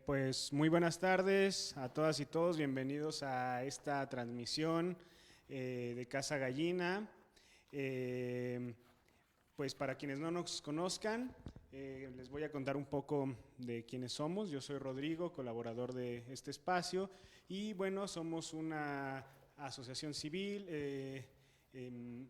Pues muy buenas tardes a todas y todos, bienvenidos a esta transmisión de Casa Gallina. Eh, pues para quienes no nos conozcan, les voy a contar un poco de quiénes somos. Yo soy Rodrigo, colaborador de este espacio, y bueno, somos una asociación civil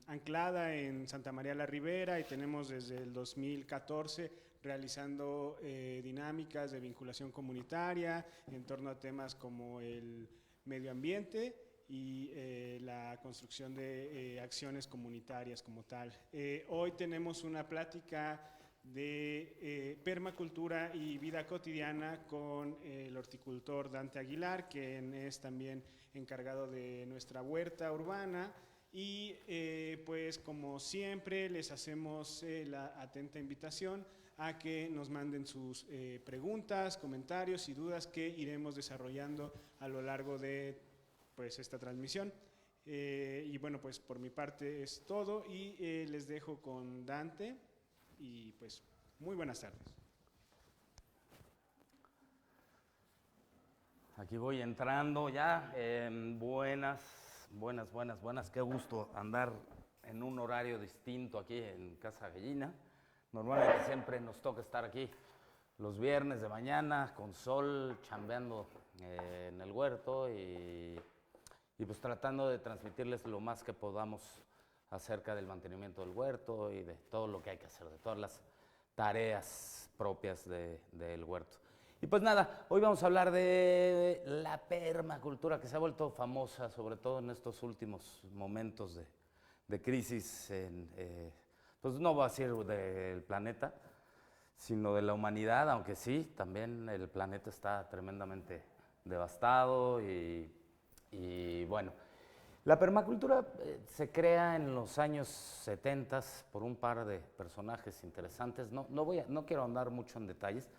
anclada en Santa María la Ribera, y tenemos desde el 2014 realizando dinámicas de vinculación comunitaria en torno a temas como el medio ambiente y la construcción de acciones comunitarias como tal. Hoy tenemos una plática de permacultura y vida cotidiana con el horticultor Dante Aguilar, quien es también encargado de nuestra huerta urbana. Y pues como siempre les hacemos la atenta invitación a que nos manden sus preguntas, comentarios y dudas que iremos desarrollando a lo largo de pues, esta transmisión. Y bueno, pues por mi parte es todo, y les dejo con Dante, y pues muy buenas tardes. Aquí voy entrando ya. Buenas. Qué gusto andar en un horario distinto aquí en Casa Gallina. Normalmente siempre nos toca estar aquí los viernes de mañana con sol, chambeando en el huerto y pues tratando de transmitirles lo más que podamos acerca del mantenimiento del huerto y de todo lo que hay que hacer, de todas las tareas propias del huerto. Y pues nada, hoy vamos a hablar de la permacultura, que se ha vuelto famosa, sobre todo en estos últimos momentos de crisis, pues no va a ser del planeta, sino de la humanidad, aunque sí, también el planeta está tremendamente devastado y bueno. La permacultura se crea en los años 70 por un par de personajes interesantes. No quiero andar mucho en detalles,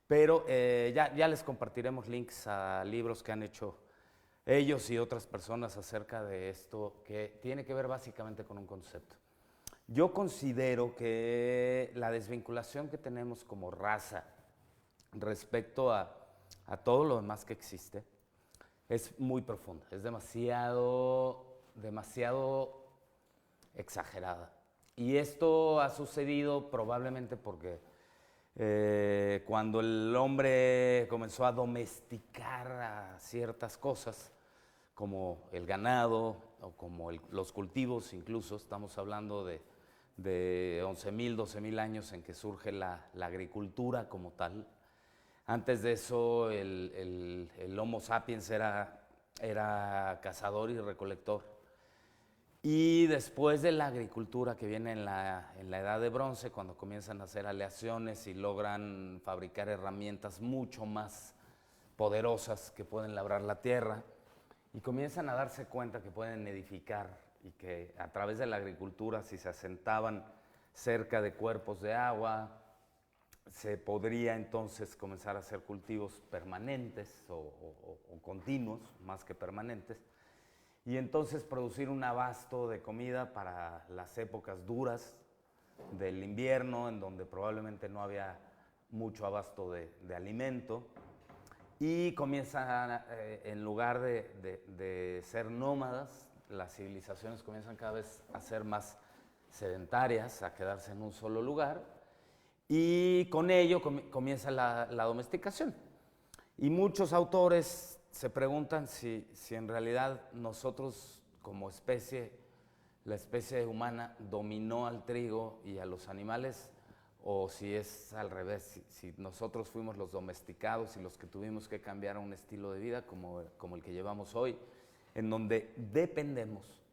pero ya les compartiremos links a libros que han hecho ellos y otras personas acerca de esto, que tiene que ver básicamente con un concepto. Yo considero que la desvinculación que tenemos como raza respecto a todo lo demás que existe es muy profunda, es demasiado exagerada. Y esto ha sucedido probablemente porque cuando el hombre comenzó a domesticar a ciertas cosas, como el ganado o como los cultivos incluso, estamos hablando de 11.000, 12.000 años en que surge la agricultura como tal. Antes de eso el Homo sapiens era cazador y recolector. Y después de la agricultura que viene en la edad de bronce, cuando comienzan a hacer aleaciones y logran fabricar herramientas mucho más poderosas que pueden labrar la tierra, y comienzan a darse cuenta que pueden edificar y que a través de la agricultura, si se asentaban cerca de cuerpos de agua, se podría entonces comenzar a hacer cultivos permanentes o continuos, más que permanentes, y entonces producir un abasto de comida para las épocas duras del invierno, en donde probablemente no había mucho abasto de alimento, y comienzan, en lugar de ser nómadas, las civilizaciones comienzan cada vez a ser más sedentarias, a quedarse en un solo lugar, y con ello comienza la domesticación. Y muchos autores se preguntan si en realidad nosotros como especie, la especie humana, dominó al trigo y a los animales, o si es al revés, si nosotros fuimos los domesticados y los que tuvimos que cambiar a un estilo de vida como el que llevamos hoy, en donde dependemos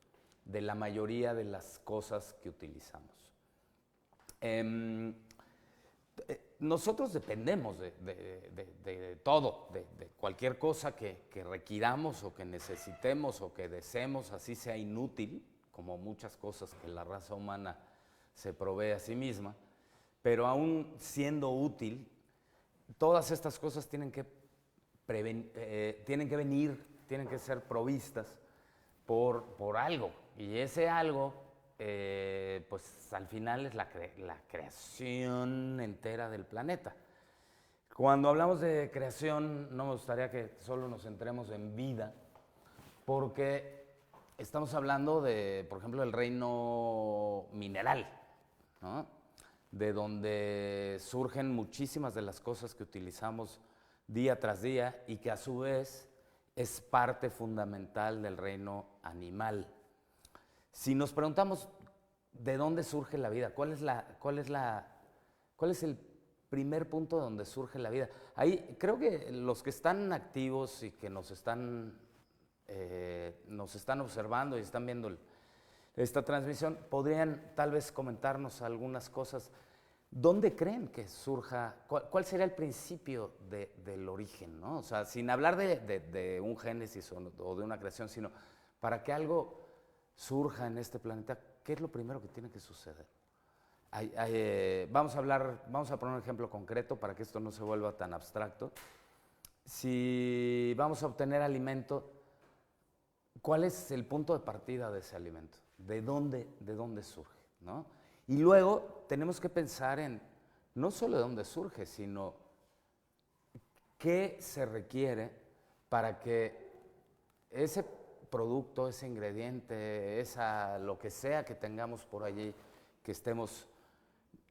de la mayoría de las cosas que utilizamos. Nosotros dependemos de todo, de cualquier cosa que requiramos o que necesitemos o que deseemos, así sea inútil, como muchas cosas que la raza humana se provee a sí misma, pero aún siendo útil, todas estas cosas tienen que venir, tienen que ser provistas por algo, y ese algo pues al final es la creación entera del planeta. Cuando hablamos de creación, no me gustaría que solo nos centremos en vida, porque estamos hablando de, por ejemplo, el reino mineral, ¿no? De donde surgen muchísimas de las cosas que utilizamos día tras día y que a su vez es parte fundamental del reino animal. Si nos preguntamos de dónde surge la vida, cuál es el primer punto donde surge la vida, ahí creo que los que están activos y que nos están observando y están viendo esta transmisión podrían tal vez comentarnos algunas cosas. ¿Dónde creen que surja? ¿Cuál sería el principio del origen, ¿no? O sea, sin hablar de un génesis o de una creación, sino para que algo surja en este planeta, ¿qué es lo primero que tiene que suceder? Vamos a poner un ejemplo concreto para que esto no se vuelva tan abstracto. Si vamos a obtener alimento, ¿cuál es el punto de partida de ese alimento? ¿De dónde surge, ¿no? Y luego tenemos que pensar en no solo de dónde surge, sino qué se requiere para que ese producto, ese ingrediente, lo que sea que tengamos por allí, que estemos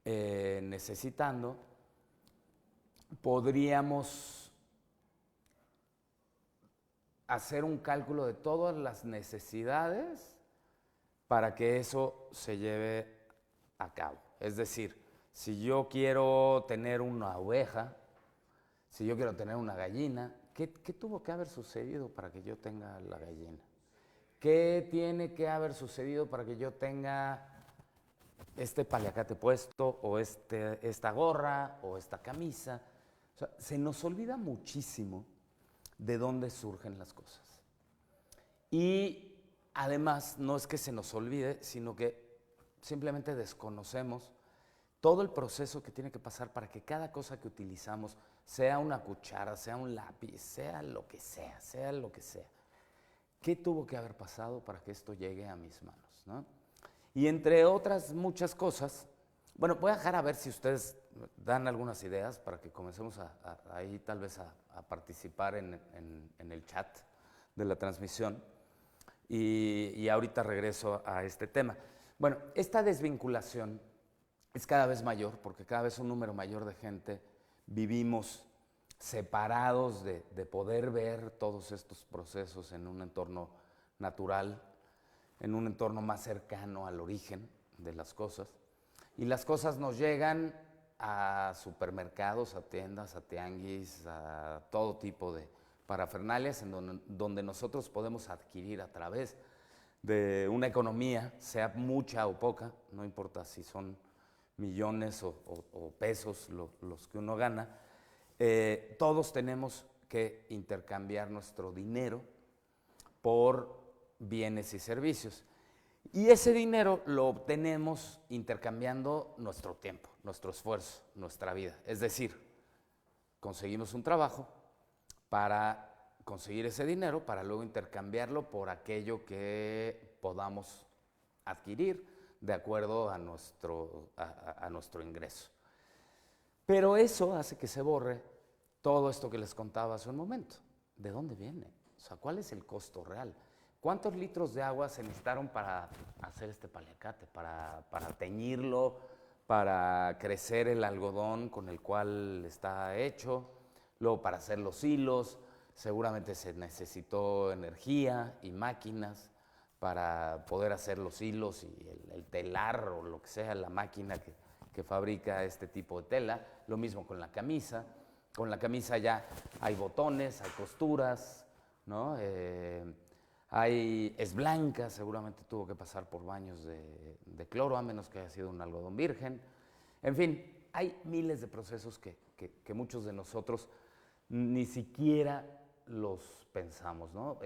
necesitando, podríamos hacer un cálculo de todas las necesidades para que eso se lleve a cabo. Es decir, si yo quiero tener una oveja, si yo quiero tener una gallina, ¿qué tuvo que haber sucedido para que yo tenga la gallina? ¿Qué tiene que haber sucedido para que yo tenga este paliacate puesto, o esta gorra, o esta camisa? O sea, se nos olvida muchísimo de dónde surgen las cosas. Y además, no es que se nos olvide, sino que simplemente desconocemos todo el proceso que tiene que pasar para que cada cosa que utilizamos, sea una cuchara, sea un lápiz, sea lo que sea, ¿qué tuvo que haber pasado para que esto llegue a mis manos, ¿no? Y entre otras muchas cosas, bueno, voy a dejar a ver si ustedes dan algunas ideas para que comencemos ahí tal vez a participar en el chat de la transmisión, y ahorita regreso a este tema. Bueno, esta desvinculación es cada vez mayor, porque cada vez un número mayor de gente vivimos separados de poder ver todos estos procesos en un entorno natural, en un entorno más cercano al origen de las cosas. Y las cosas nos llegan a supermercados, a tiendas, a tianguis, a todo tipo de parafernalias en donde nosotros podemos adquirir a través de una economía, sea mucha o poca, no importa si son millones o pesos los que uno gana, todos tenemos que intercambiar nuestro dinero por bienes y servicios. Y ese dinero lo obtenemos intercambiando nuestro tiempo, nuestro esfuerzo, nuestra vida. Es decir, conseguimos un trabajo para conseguir ese dinero, para luego intercambiarlo por aquello que podamos adquirir de acuerdo a nuestro ingreso. Pero eso hace que se borre todo esto que les contaba hace un momento. ¿De dónde viene? O sea, ¿cuál es el costo real? ¿Cuántos litros de agua se necesitaron para hacer este paliacate, para teñirlo, para crecer el algodón con el cual está hecho, luego para hacer los hilos? Seguramente se necesitó energía y máquinas para poder hacer los hilos y el telar o lo que sea, la máquina que fabrica este tipo de tela. Lo mismo con la camisa. Con la camisa ya hay botones, hay costuras, ¿no? Es blanca, seguramente tuvo que pasar por baños de cloro, a menos que haya sido un algodón virgen. En fin, hay miles de procesos que muchos de nosotros ni siquiera los pensamos, ¿no?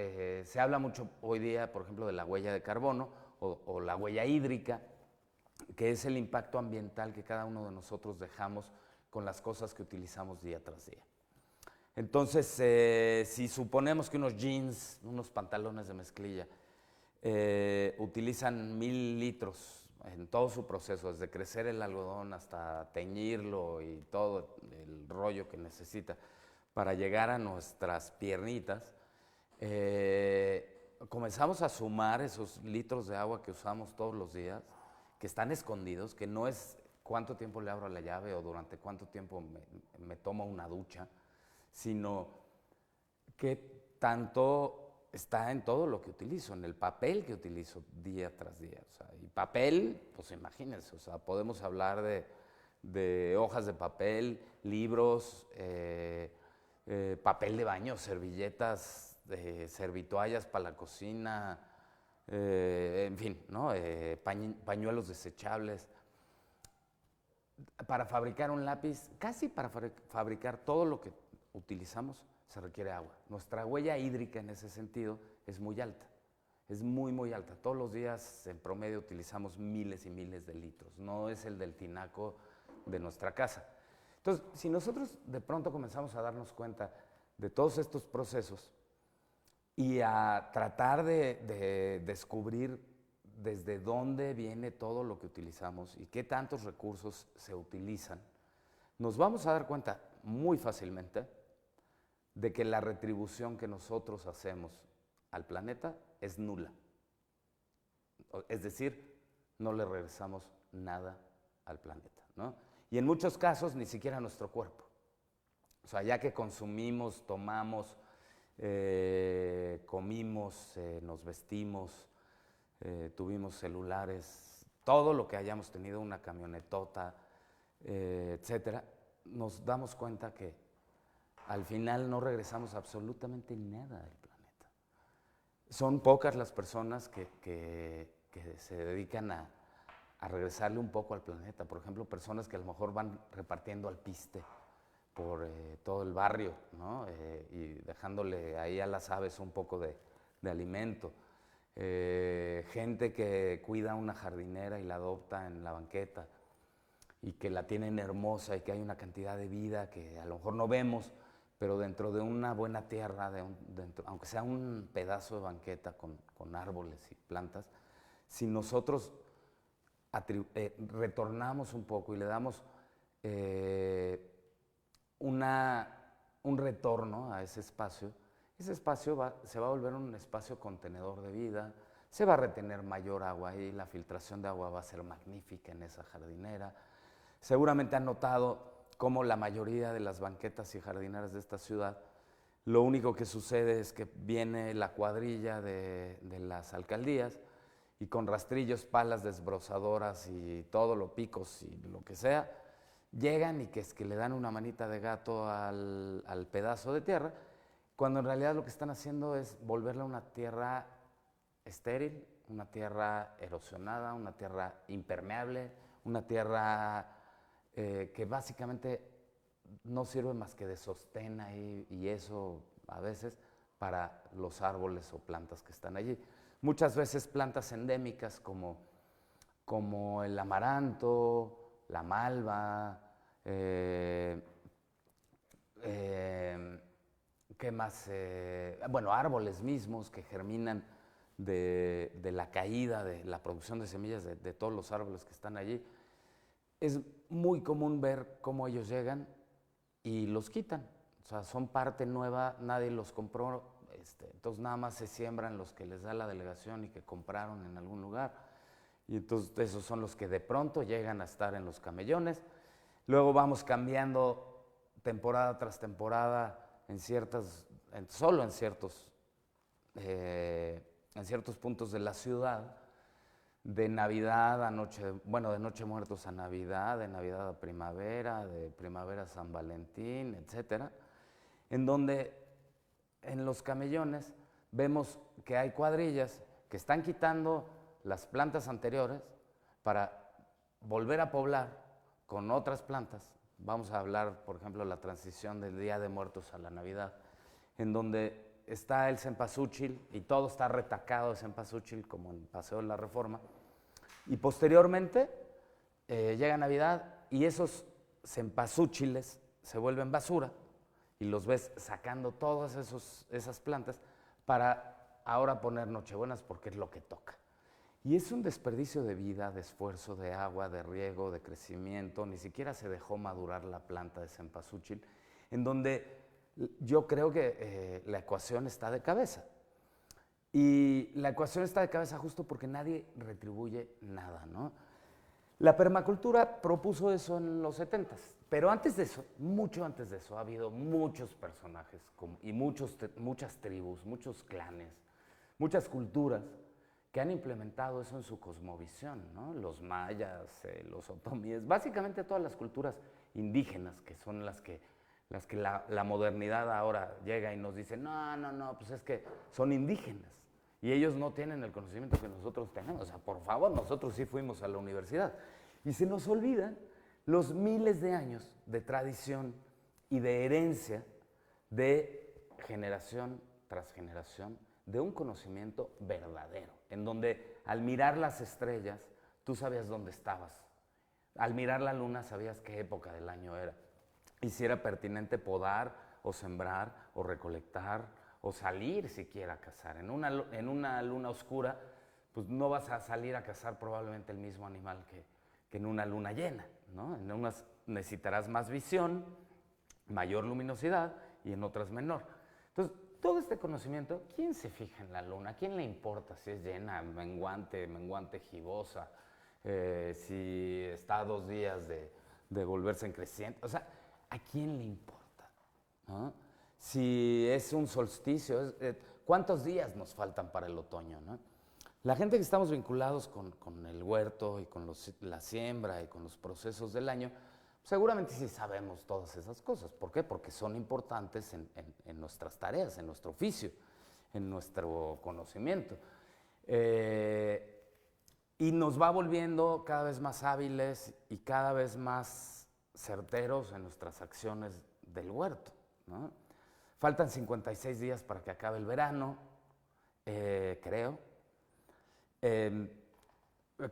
Se habla mucho hoy día, por ejemplo, de la huella de carbono o la huella hídrica, que es el impacto ambiental que cada uno de nosotros dejamos con las cosas que utilizamos día tras día. Entonces, si suponemos que unos jeans, unos pantalones de mezclilla, utilizan 1000 litros en todo su proceso, desde crecer el algodón hasta teñirlo y todo el rollo que necesita para llegar a nuestras piernitas, comenzamos a sumar esos litros de agua que usamos todos los días, que están escondidos, que no es cuánto tiempo le abro la llave o durante cuánto tiempo me tomo una ducha, sino que tanto está en todo lo que utilizo, en el papel que utilizo día tras día. O sea, y papel, pues imagínense, o sea, podemos hablar de hojas de papel, libros, papel de baño, servilletas, servitoallas para la cocina, en fin, ¿no? Pañuelos desechables. Para fabricar un lápiz, casi para fabricar todo lo que utilizamos, se requiere agua. Nuestra huella hídrica en ese sentido es muy alta, es muy, muy alta. Todos los días en promedio utilizamos miles y miles de litros, no es el del tinaco de nuestra casa. Entonces, si nosotros de pronto comenzamos a darnos cuenta de todos estos procesos y a tratar de descubrir desde dónde viene todo lo que utilizamos y qué tantos recursos se utilizan, nos vamos a dar cuenta muy fácilmente de que la retribución que nosotros hacemos al planeta es nula. Es decir, no le regresamos nada al planeta, ¿no? Y en muchos casos ni siquiera a nuestro cuerpo. O sea, ya que consumimos, tomamos, comimos, nos vestimos, tuvimos celulares, todo lo que hayamos tenido, una camionetota, etcétera, nos damos cuenta que al final no regresamos absolutamente nada al planeta. Son pocas las personas que se dedican a regresarle un poco al planeta. Por ejemplo, personas que a lo mejor van repartiendo alpiste por todo el barrio, ¿no? Y dejándole ahí a las aves un poco de alimento. Gente que cuida una jardinera y la adopta en la banqueta y que la tienen hermosa y que hay una cantidad de vida que a lo mejor no vemos, pero dentro de una buena tierra, aunque sea un pedazo de banqueta con árboles y plantas, si nosotros retornamos un poco y le damos un retorno a ese espacio se va a volver un espacio contenedor de vida, se va a retener mayor agua ahí, la filtración de agua va a ser magnífica en esa jardinera. Seguramente han notado cómo la mayoría de las banquetas y jardineras de esta ciudad, lo único que sucede es que viene la cuadrilla de las alcaldías y con rastrillos, palas desbrozadoras y todo lo picos y lo que sea, llegan y que es que le dan una manita de gato al pedazo de tierra, cuando en realidad lo que están haciendo es volverla una tierra estéril, una tierra erosionada, una tierra impermeable, una tierra que básicamente no sirve más que de sostén ahí, y eso a veces para los árboles o plantas que están allí. Muchas veces plantas endémicas como el amaranto, la malva, ¿qué más? Bueno, árboles mismos que germinan de la caída, de la producción de semillas de todos los árboles que están allí. Es muy común ver cómo ellos llegan y los quitan. O sea, son parte nueva, nadie los compró, entonces nada más se siembran los que les da la delegación y que compraron en algún lugar. Y entonces esos son los que de pronto llegan a estar en los camellones. Luego vamos cambiando temporada tras temporada solo en ciertos puntos de la ciudad, de Navidad a de Noche Muertos a Navidad, de Navidad a Primavera, de Primavera a San Valentín, etcétera, en donde en los camellones vemos que hay cuadrillas que están quitando las plantas anteriores para volver a poblar con otras plantas. Vamos a hablar, por ejemplo, de la transición del Día de Muertos a la Navidad, en donde está el cempasúchil y todo está retacado de cempasúchil como en Paseo de la Reforma, y posteriormente llega Navidad y esos cempasúchiles se vuelven basura y los ves sacando todas esas plantas para ahora poner Nochebuenas porque es lo que toca. Y es un desperdicio de vida, de esfuerzo, de agua, de riego, de crecimiento. Ni siquiera se dejó madurar la planta de cempasúchil, en donde yo creo que la ecuación está de cabeza. Y la ecuación está de cabeza justo porque nadie retribuye nada, ¿no? La permacultura propuso eso en los 70s, pero antes de eso, mucho antes de eso, ha habido muchos personajes y muchas tribus, muchos clanes, muchas culturas que han implementado eso en su cosmovisión, ¿no? Los mayas, los otomíes, básicamente todas las culturas indígenas, que son las que la modernidad ahora llega y nos dice, no, pues es que son indígenas. Y ellos no tienen el conocimiento que nosotros tenemos. O sea, por favor, nosotros sí fuimos a la universidad. Y se nos olvidan los miles de años de tradición y de herencia de generación tras generación de un conocimiento verdadero, en donde al mirar las estrellas, tú sabías dónde estabas. Al mirar la luna sabías qué época del año era. Y si era pertinente podar o sembrar o recolectar o salir siquiera a cazar. En una luna oscura, pues no vas a salir a cazar probablemente el mismo animal que en una luna llena, ¿no? En unas necesitarás más visión, mayor luminosidad y en otras menor. Entonces, todo este conocimiento, ¿quién se fija en la luna? ¿A quién le importa si es llena, menguante gibosa, si está a 2 días de volverse en creciente? O sea, ¿a quién le importa? ¿No? Si es un solsticio, ¿cuántos días nos faltan para el otoño, ¿no? La gente que estamos vinculados con el huerto y con la siembra y con los procesos del año, seguramente sí sabemos todas esas cosas. ¿Por qué? Porque son importantes en nuestras tareas, en nuestro oficio, en nuestro conocimiento. Y nos va volviendo cada vez más hábiles y cada vez más certeros en nuestras acciones del huerto, ¿no? Faltan 56 días para que acabe el verano, creo.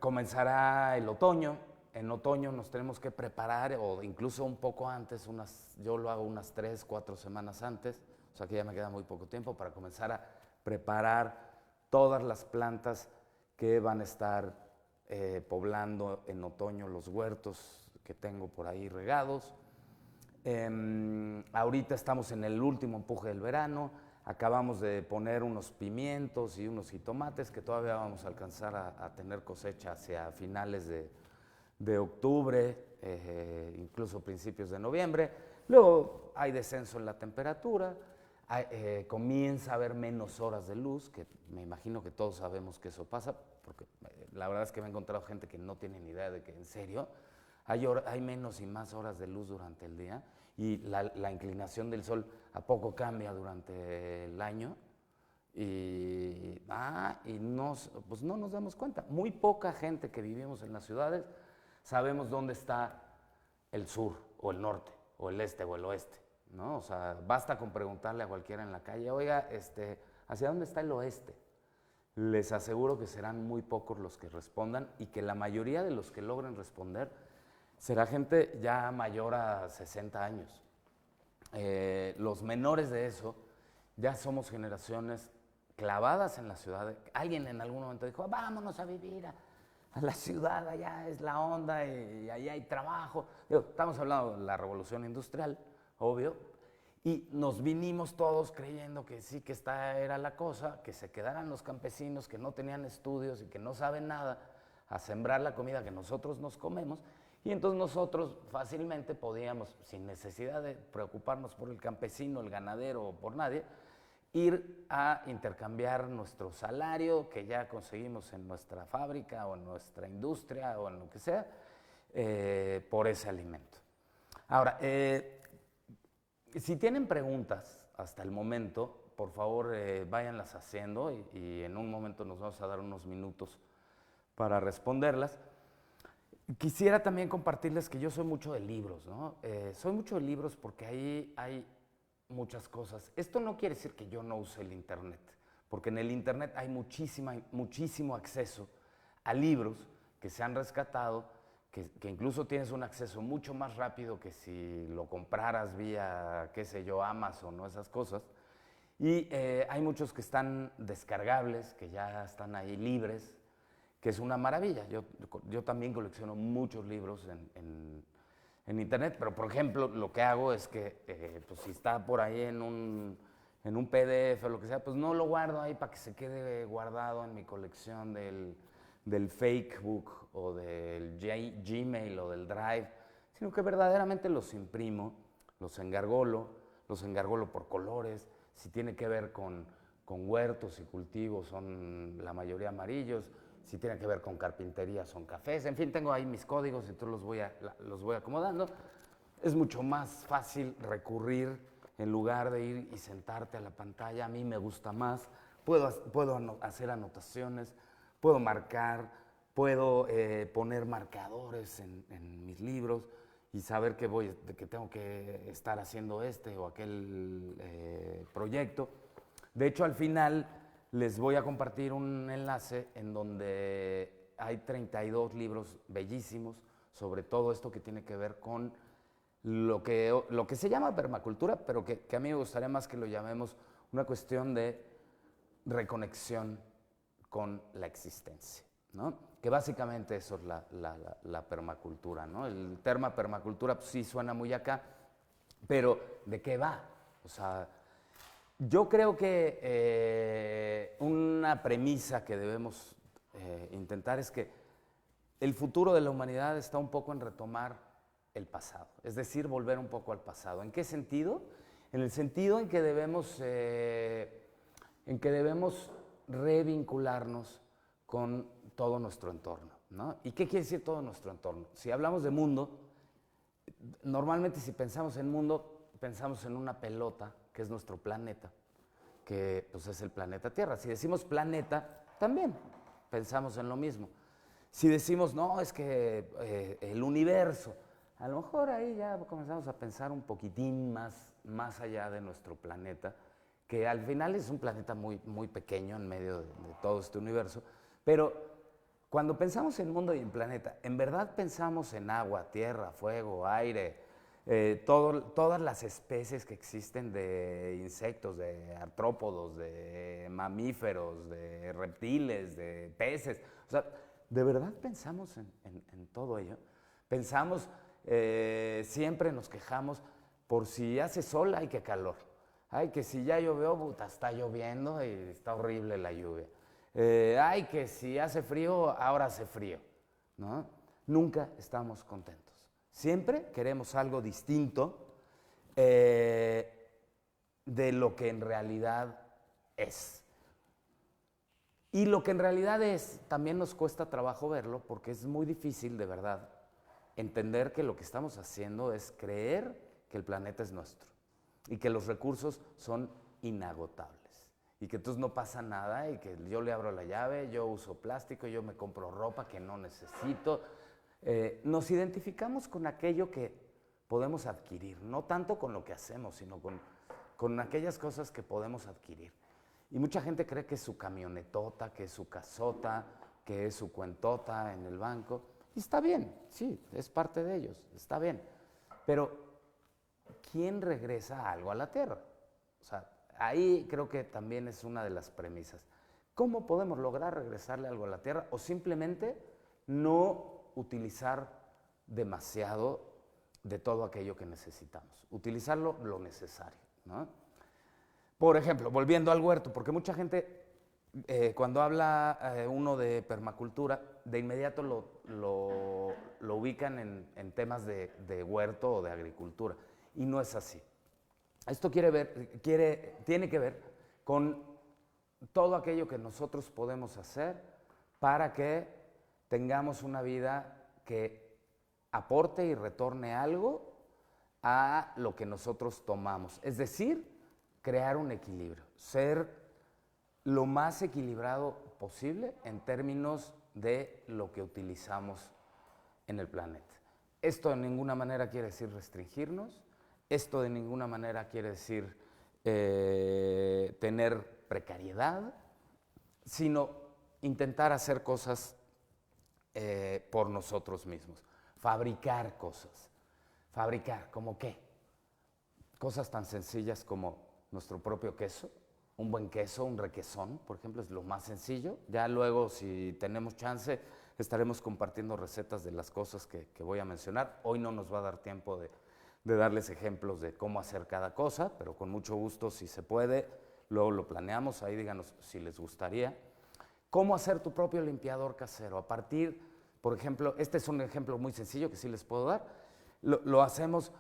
Comenzará el otoño. En otoño nos tenemos que preparar, o incluso un poco antes, yo lo hago unas 3, 4 semanas antes, o sea que ya me queda muy poco tiempo para comenzar a preparar todas las plantas que van a estar poblando en otoño los huertos que tengo por ahí regados. Ahorita estamos en el último empuje del verano, acabamos de poner unos pimientos y unos jitomates que todavía vamos a alcanzar a tener cosecha hacia finales de octubre, incluso principios de noviembre. Luego hay descenso en la temperatura, comienza a haber menos horas de luz, que me imagino que todos sabemos que eso pasa, porque la verdad es que me he encontrado gente que no tiene ni idea de que en serio hay menos y más horas de luz durante el día y la inclinación del sol a poco cambia durante el año pues no nos damos cuenta. Muy poca gente que vivimos en las ciudades sabemos dónde está el sur o el norte o el este o el oeste, ¿no? O sea, basta con preguntarle a cualquiera en la calle, oiga, ¿hacia dónde está el oeste? Les aseguro que serán muy pocos los que respondan y que la mayoría de los que logren responder será gente ya mayor a 60 años. Los menores de eso ya somos generaciones clavadas en la ciudad. Alguien en algún momento dijo, vámonos a vivir a la ciudad, allá es la onda y allá hay trabajo. Estamos hablando de la revolución industrial, obvio, y nos vinimos todos creyendo que sí, que esta era la cosa, que se quedaran los campesinos que no tenían estudios y que no saben nada a sembrar la comida que nosotros nos comemos. Y entonces nosotros fácilmente podíamos, sin necesidad de preocuparnos por el campesino, el ganadero o por nadie, ir a intercambiar nuestro salario que ya conseguimos en nuestra fábrica o en nuestra industria o en lo que sea, por ese alimento. Ahora, si tienen preguntas hasta el momento, por favor váyanlas haciendo y en un momento nos vamos a dar unos minutos para responderlas. Quisiera también compartirles que yo soy mucho de libros, ¿no? Soy mucho de libros porque ahí hay muchas cosas. Esto no quiere decir que yo no use el internet, porque en el internet hay muchísimo acceso a libros que se han rescatado, que incluso tienes un acceso mucho más rápido que si lo compraras vía, qué sé yo, Amazon o esas cosas. Y hay muchos que están descargables, que ya están ahí libres, que es una maravilla. Yo también colecciono muchos libros en internet, pero por ejemplo lo que hago es que pues, si está por ahí en un PDF o lo que sea, pues no lo guardo ahí para que se quede guardado en mi colección del Facebook o del Gmail o del Drive, sino que verdaderamente los imprimo, los engargolo por colores, si tiene que ver con huertos y cultivos son la mayoría amarillos, si tiene que ver con carpintería son cafés, en fin, tengo ahí mis códigos y entonces los voy acomodando. Es mucho más fácil recurrir en lugar de ir y sentarte a la pantalla, a mí me gusta más, puedo hacer anotaciones, puedo marcar, puedo poner marcadores en mis libros y saber que tengo que estar haciendo este o aquel proyecto. De hecho, al final les voy a compartir un enlace en donde hay 32 libros bellísimos sobre todo esto que tiene que ver con lo que se llama permacultura, pero que a mí me gustaría más que lo llamemos una cuestión de reconexión con la existencia, ¿no? Que básicamente eso es la permacultura, ¿no? El término permacultura pues, sí suena muy acá, pero ¿de qué va? O sea, yo creo que una premisa que debemos intentar es que el futuro de la humanidad está un poco en retomar el pasado, es decir, volver un poco al pasado. ¿En qué sentido? En el sentido en que debemos revincularnos con todo nuestro entorno, ¿no? ¿Y qué quiere decir todo nuestro entorno? Si hablamos de mundo, normalmente si pensamos en mundo, pensamos en una pelota, que es nuestro planeta, que pues, es el planeta Tierra. Si decimos planeta, también pensamos en lo mismo. Si decimos, no, es que el universo, a lo mejor ahí ya comenzamos a pensar un poquitín más allá de nuestro planeta, que al final es un planeta muy, muy pequeño en medio de todo este universo, pero cuando pensamos en mundo y en planeta, ¿en verdad pensamos en agua, tierra, fuego, aire, todas las especies que existen de insectos, de artrópodos, de mamíferos, de reptiles, de peces? O sea, ¿de verdad pensamos en todo ello? Pensamos, siempre nos quejamos por si hace sol, ay, qué calor. Ay, que si ya llovió, puta, está lloviendo y está horrible la lluvia. Ay, que si hace frío, ahora hace frío, ¿no? Nunca estamos contentos. Siempre queremos algo distinto de lo que en realidad es. Y lo que en realidad es, también nos cuesta trabajo verlo porque es muy difícil, de verdad, entender que lo que estamos haciendo es creer que el planeta es nuestro y que los recursos son inagotables y que entonces no pasa nada y que yo le abro la llave, yo uso plástico, yo me compro ropa que no necesito. Nos identificamos con aquello que podemos adquirir, no tanto con lo que hacemos, sino con aquellas cosas que podemos adquirir. Y mucha gente cree que es su camionetota, que es su casota, que es su cuentota en el banco. Y está bien, sí, es parte de ellos, está bien. Pero, ¿quién regresa algo a la tierra? O sea, ahí creo que también es una de las premisas. ¿Cómo podemos lograr regresarle algo a la tierra? O simplemente no utilizar demasiado de todo aquello que necesitamos. Utilizarlo lo necesario, ¿no? Por ejemplo, volviendo al huerto, porque mucha gente, cuando habla uno de permacultura, de inmediato lo ubican en temas de huerto o de agricultura, y no es así. Esto tiene que ver con todo aquello que nosotros podemos hacer para que tengamos una vida que aporte y retorne algo a lo que nosotros tomamos. Es decir, crear un equilibrio, ser lo más equilibrado posible en términos de lo que utilizamos en el planeta. Esto de ninguna manera quiere decir restringirnos, esto de ninguna manera quiere decir tener precariedad, sino intentar hacer cosas por nosotros mismos, fabricar cosas. ¿Fabricar? ¿Cómo qué? Cosas tan sencillas como nuestro propio queso, un buen queso, un requesón, por ejemplo, es lo más sencillo. Ya luego, si tenemos chance, estaremos compartiendo recetas de las cosas que voy a mencionar. Hoy no nos va a dar tiempo de darles ejemplos de cómo hacer cada cosa, pero con mucho gusto, si se puede, luego lo planeamos, ahí díganos si les gustaría. ¿Cómo hacer tu propio limpiador casero? A partir, por ejemplo, este es un ejemplo muy sencillo que sí les puedo dar. Lo hacemos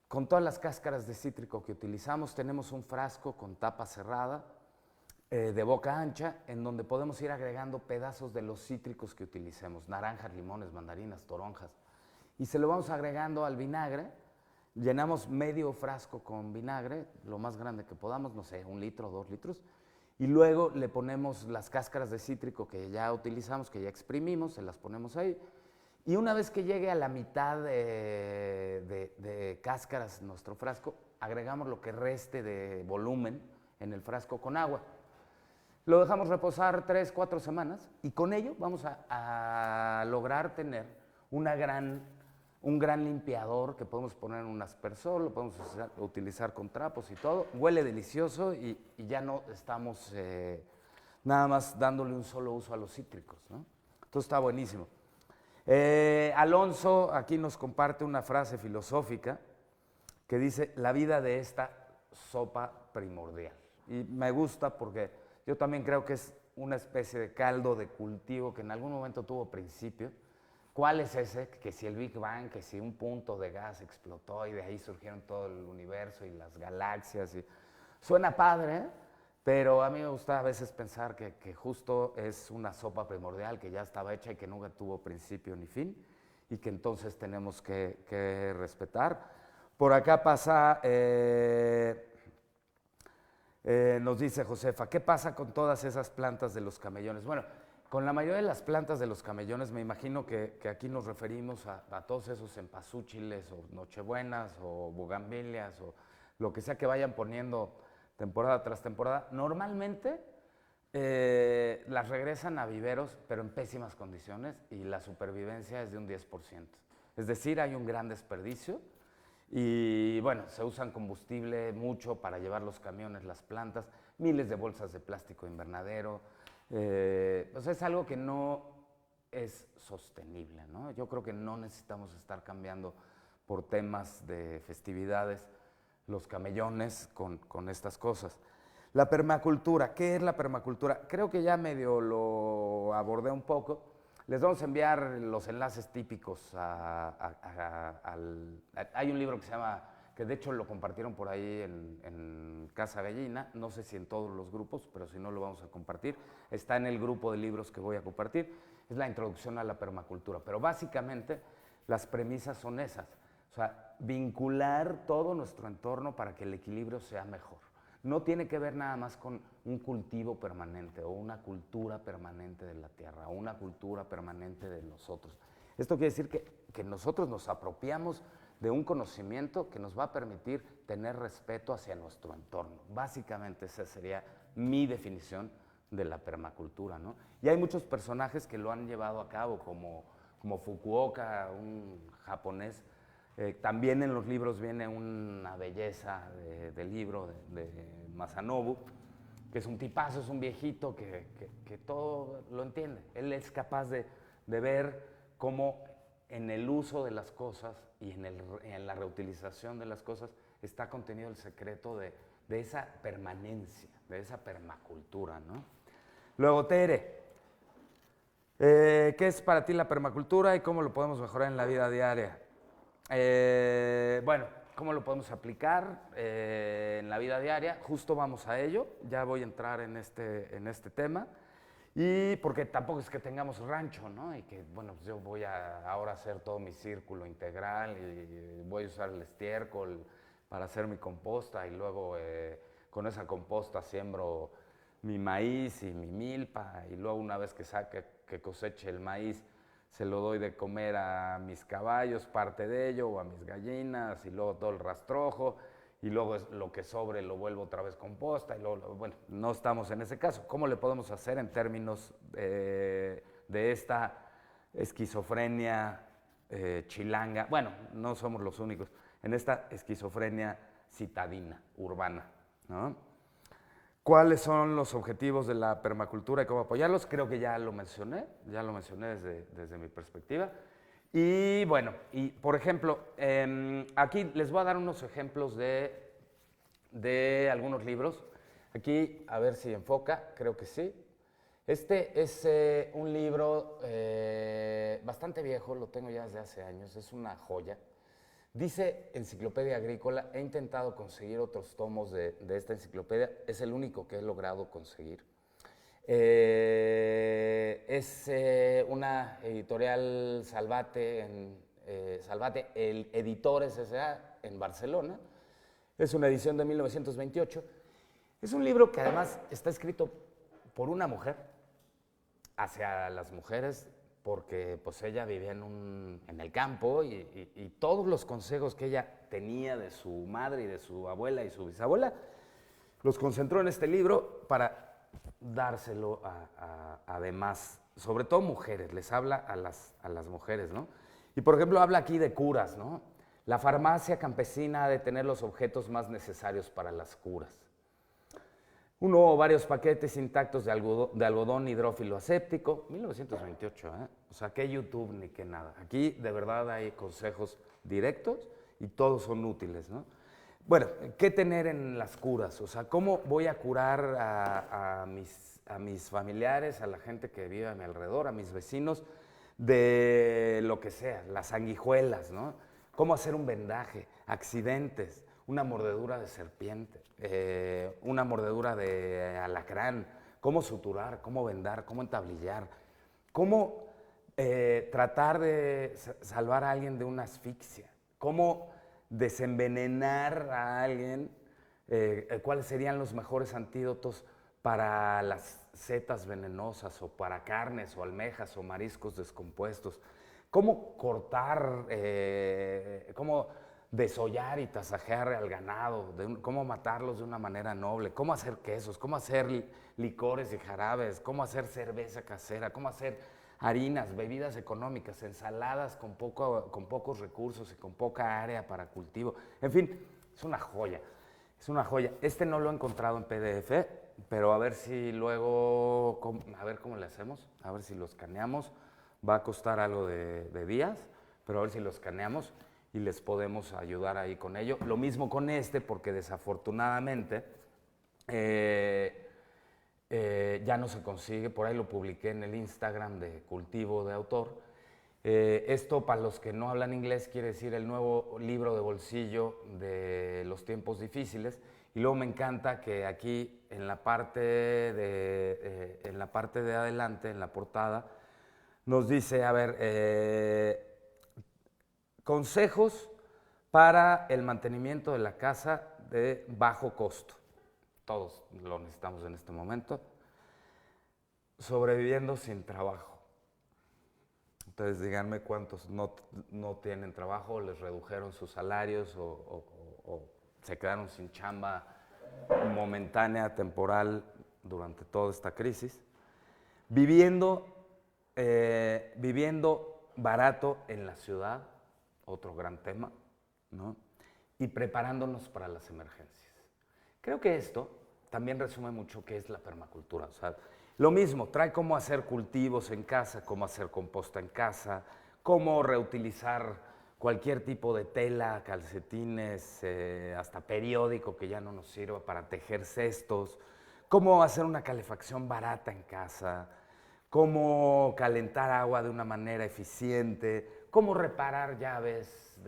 con todas las cáscaras de cítrico que utilizamos. Tenemos un frasco con tapa cerrada, de boca ancha, en donde podemos ir agregando pedazos de los cítricos que utilicemos, naranjas, limones, mandarinas, toronjas, y se lo vamos agregando al vinagre. Llenamos medio frasco con vinagre, lo más grande que podamos, no sé, 1 litro, 2 litros, y luego le ponemos las cáscaras de cítrico que ya utilizamos, que ya exprimimos, se las ponemos ahí, y una vez que llegue a la mitad de cáscaras nuestro frasco, agregamos lo que reste de volumen en el frasco con agua. Lo dejamos reposar 3, 4 semanas y con ello vamos a lograr tener un gran limpiador que podemos poner en un aspersor, lo podemos utilizar con trapos y todo. Huele delicioso y ya no estamos nada más dándole un solo uso a los cítricos, ¿no? Entonces está buenísimo. Alonso aquí nos comparte una frase filosófica que dice: la vida de esta sopa primordial. Y me gusta porque yo también creo que es una especie de caldo de cultivo que en algún momento tuvo principio. ¿Cuál es ese? Que si el Big Bang, que si un punto de gas explotó y de ahí surgieron todo el universo y las galaxias. Suena padre, ¿eh? Pero a mí me gusta a veces pensar que justo es una sopa primordial que ya estaba hecha y que nunca tuvo principio ni fin y que entonces tenemos que respetar. Por acá pasa, nos dice Josefa, ¿qué pasa con todas esas plantas de los camellones? Bueno, con la mayoría de las plantas de los camellones me imagino que aquí nos referimos a todos esos cempasúchiles o nochebuenas o bugambilias o lo que sea que vayan poniendo temporada tras temporada. Normalmente las regresan a viveros, pero en pésimas condiciones, y la supervivencia es de un 10%. Es decir, hay un gran desperdicio y bueno, se usan combustible mucho para llevar los camiones, las plantas, miles de bolsas de plástico invernadero. Pues es algo que no es sostenible, ¿no? Yo creo que no necesitamos estar cambiando por temas de festividades los camellones con estas cosas. La permacultura, ¿qué es la permacultura? Creo que ya medio lo abordé un poco. Les vamos a enviar los enlaces típicos hay un libro que se llama, que de hecho lo compartieron por ahí en Casa Gallina, no sé si en todos los grupos, pero si no lo vamos a compartir. Está en el grupo de libros que voy a compartir. Es la introducción a la permacultura, pero básicamente las premisas son esas. O sea, vincular todo nuestro entorno para que el equilibrio sea mejor. No tiene que ver nada más con un cultivo permanente o una cultura permanente de la tierra o una cultura permanente de nosotros. Esto quiere decir que nosotros nos apropiamos de un conocimiento que nos va a permitir tener respeto hacia nuestro entorno. Básicamente esa sería mi definición de la permacultura, ¿no? Y hay muchos personajes que lo han llevado a cabo, como Fukuoka, un japonés. También en los libros viene una belleza del libro de Masanobu, que es un tipazo, es un viejito que todo lo entiende. Él es capaz de ver cómo en el uso de las cosas y en la reutilización de las cosas está contenido el secreto de esa permanencia, de esa permacultura, ¿no? Luego, Tere, ¿qué es para ti la permacultura y cómo lo podemos mejorar en la vida diaria? Bueno, ¿cómo lo podemos aplicar en la vida diaria? Justo vamos a ello, ya voy a entrar en este tema. Y porque tampoco es que tengamos rancho, ¿no? Y que, bueno, pues yo voy a ahora hacer todo mi círculo integral y voy a usar el estiércol para hacer mi composta y luego con esa composta siembro mi maíz y mi milpa y luego una vez que coseche el maíz se lo doy de comer a mis caballos, parte de ello, o a mis gallinas y luego todo el rastrojo. Y luego lo que sobre lo vuelvo otra vez composta, y luego, bueno, no estamos en ese caso. ¿Cómo le podemos hacer en términos de esta esquizofrenia chilanga? Bueno, no somos los únicos, en esta esquizofrenia citadina, urbana, ¿no? ¿Cuáles son los objetivos de la permacultura y cómo apoyarlos? Creo que ya lo mencioné desde mi perspectiva. Y bueno, por ejemplo, aquí les voy a dar unos ejemplos de algunos libros. Aquí, a ver si enfoca, creo que sí. Este es un libro bastante viejo, lo tengo ya desde hace años, es una joya. Dice Enciclopedia Agrícola, he intentado conseguir otros tomos de esta enciclopedia, es el único que he logrado conseguir. Es una editorial Salvate, el editor es S.A. en Barcelona, es una edición de 1928. Es un libro que además está escrito por una mujer, hacia las mujeres, porque pues ella vivía en el campo y todos los consejos que ella tenía de su madre y de su abuela y su bisabuela, los concentró en este libro para dárselo a demás, sobre todo mujeres, les habla a las mujeres, ¿no? Y por ejemplo habla aquí de curas, ¿no? La farmacia campesina ha de tener los objetos más necesarios para las curas. Uno o varios paquetes intactos de algodón hidrófilo aséptico, 1928, ¿eh? O sea, que YouTube ni que nada. Aquí de verdad hay consejos directos y todos son útiles, ¿no? Bueno, ¿qué tener en las curas? O sea, ¿cómo voy a curar a mis familiares, a la gente que vive a mi alrededor, a mis vecinos, de lo que sea, las sanguijuelas, ¿no? ¿Cómo hacer un vendaje? Accidentes, una mordedura de serpiente, una mordedura de alacrán, cómo suturar, cómo vendar, cómo entablillar, cómo tratar de salvar a alguien de una asfixia, cómo desenvenenar a alguien, cuáles serían los mejores antídotos para las setas venenosas o para carnes o almejas o mariscos descompuestos, cómo cortar, cómo desollar y tasajear al ganado, cómo matarlos de una manera noble, cómo hacer quesos, cómo hacer licores y jarabes, cómo hacer cerveza casera, cómo hacer harinas, bebidas económicas, ensaladas con pocos recursos y con poca área para cultivo. En fin, es una joya, es una joya. Este no lo he encontrado en PDF, pero a ver si luego, a ver cómo le hacemos, a ver si lo escaneamos. Va a costar algo de días, pero a ver si lo escaneamos y les podemos ayudar ahí con ello. Lo mismo con este, porque desafortunadamente ya no se consigue, por ahí lo publiqué en el Instagram de Cultivo de Autor. Esto, para los que no hablan inglés, quiere decir el nuevo libro de bolsillo de los tiempos difíciles. Y luego me encanta que aquí en la parte de adelante, en la portada, nos dice, a ver, consejos para el mantenimiento de la casa de bajo costo. Todos lo necesitamos en este momento. Sobreviviendo sin trabajo. Entonces díganme cuántos no tienen trabajo, les redujeron sus salarios o se quedaron sin chamba momentánea, temporal, durante toda esta crisis. Viviendo barato en la ciudad, otro gran tema, ¿no? Y preparándonos para las emergencias. Creo que esto también resume mucho qué es la permacultura. O sea, lo mismo, trae cómo hacer cultivos en casa, cómo hacer composta en casa, cómo reutilizar cualquier tipo de tela, calcetines, hasta periódico que ya no nos sirva para tejer cestos, cómo hacer una calefacción barata en casa, cómo calentar agua de una manera eficiente, cómo reparar llaves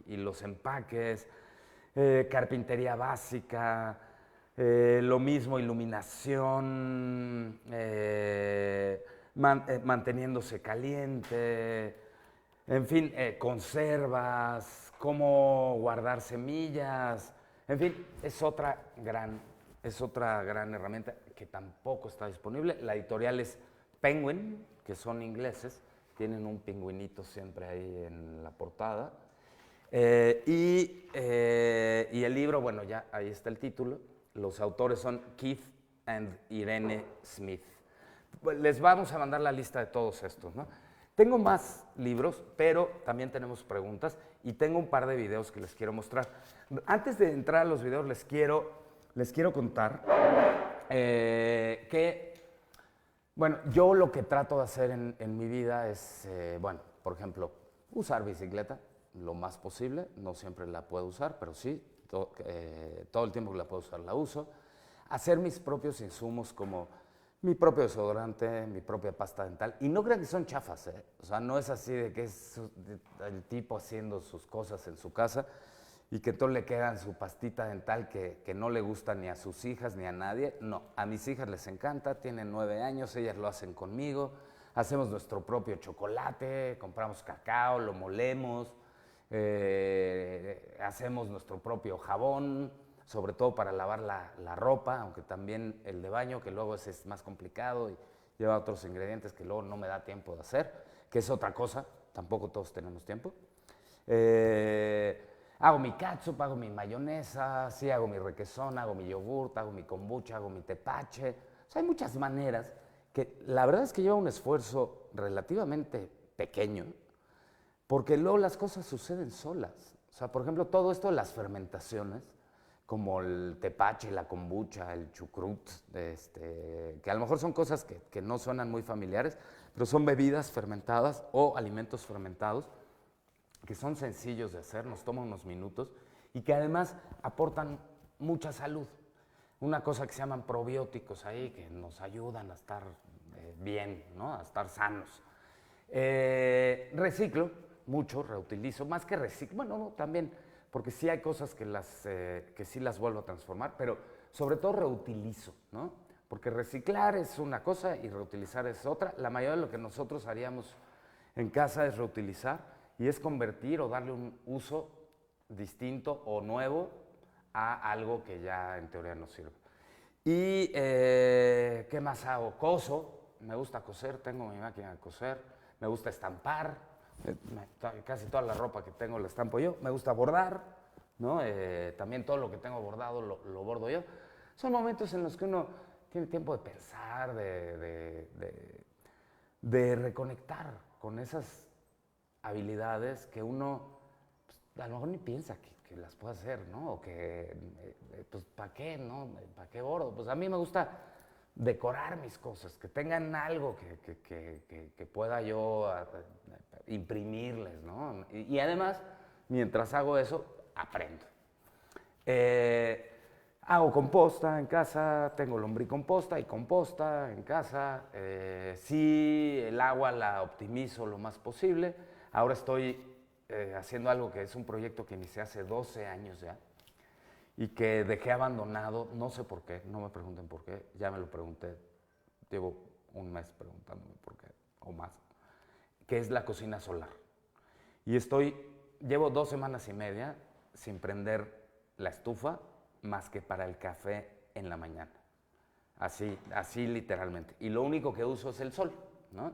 y los empaques, carpintería básica, lo mismo iluminación, manteniéndose caliente, en fin, conservas, cómo guardar semillas, en fin, es otra gran herramienta que tampoco está disponible. La editorial es Penguin, que son ingleses, tienen un pingüinito siempre ahí en la portada. Y el libro, bueno, ya ahí está el título. Los autores son Keith and Irene Smith. Les vamos a mandar la lista de todos estos, ¿no? Tengo más libros, pero también tenemos preguntas y tengo un par de videos que les quiero mostrar. Antes de entrar a los videos, les quiero les quiero contar que, bueno, yo lo que trato de hacer en mi vida es, bueno, por ejemplo, usar bicicleta lo más posible. No siempre la puedo usar, pero sí, todo el tiempo que la puedo usar la uso. Hacer mis propios insumos como mi propio desodorante, mi propia pasta dental. Y no crean que son chafas, ¿eh? O sea, no es así de que es el tipo haciendo sus cosas en su casa y que entonces le quedan su pastita dental que no le gusta ni a sus hijas ni a nadie. No, a mis hijas les encanta, tienen 9 años, ellas lo hacen conmigo. Hacemos nuestro propio chocolate, compramos cacao, lo molemos, hacemos nuestro propio jabón, sobre todo para lavar la ropa, aunque también el de baño, que luego es más complicado y lleva otros ingredientes que luego no me da tiempo de hacer, que es otra cosa, tampoco todos tenemos tiempo. Hago mi catsup, hago mi mayonesa, sí, hago mi requesón, hago mi yogurt, hago mi kombucha, hago mi tepache. O sea, hay muchas maneras que la verdad es que lleva un esfuerzo relativamente pequeño, porque luego las cosas suceden solas. O sea, por ejemplo, todo esto de las fermentaciones, como el tepache, la kombucha, el chucrut, que a lo mejor son cosas que no suenan muy familiares, pero son bebidas fermentadas o alimentos fermentados que son sencillos de hacer, nos toman unos minutos y que además aportan mucha salud. Una cosa que se llaman probióticos ahí, que nos ayudan a estar bien, ¿no? A estar sanos. Reciclo mucho, reutilizo, más que reciclo, bueno, no, también, porque sí hay cosas que sí las vuelvo a transformar, pero sobre todo reutilizo, ¿no? Porque reciclar es una cosa y reutilizar es otra. La mayoría de lo que nosotros haríamos en casa es reutilizar y es convertir o darle un uso distinto o nuevo a algo que ya en teoría no sirve. ¿Y qué más hago? Coso, me gusta coser, tengo mi máquina de coser, me gusta estampar, casi toda la ropa que tengo la estampo yo, me gusta bordar, ¿no? También todo lo que tengo bordado lo bordo yo. Son momentos en los que uno tiene tiempo de pensar, de reconectar con esas habilidades que uno pues, a lo mejor ni piensa que las puede hacer, ¿no? O que, pues, ¿para qué, no? ¿Para qué bordo? Pues a mí me gusta decorar mis cosas, que tengan algo que pueda yo imprimirles, ¿no? Y además, mientras hago eso, aprendo. Hago composta en casa, tengo lombricomposta y composta en casa. Sí, el agua la optimizo lo más posible. Ahora estoy haciendo algo que es un proyecto que inicié hace 12 años ya y que dejé abandonado, no sé por qué, no me pregunten por qué, ya me lo pregunté, llevo un mes preguntándome por qué o más, que es la cocina solar. Y llevo 2 semanas y media sin prender la estufa más que para el café en la mañana. Así literalmente. Y lo único que uso es el sol, ¿no?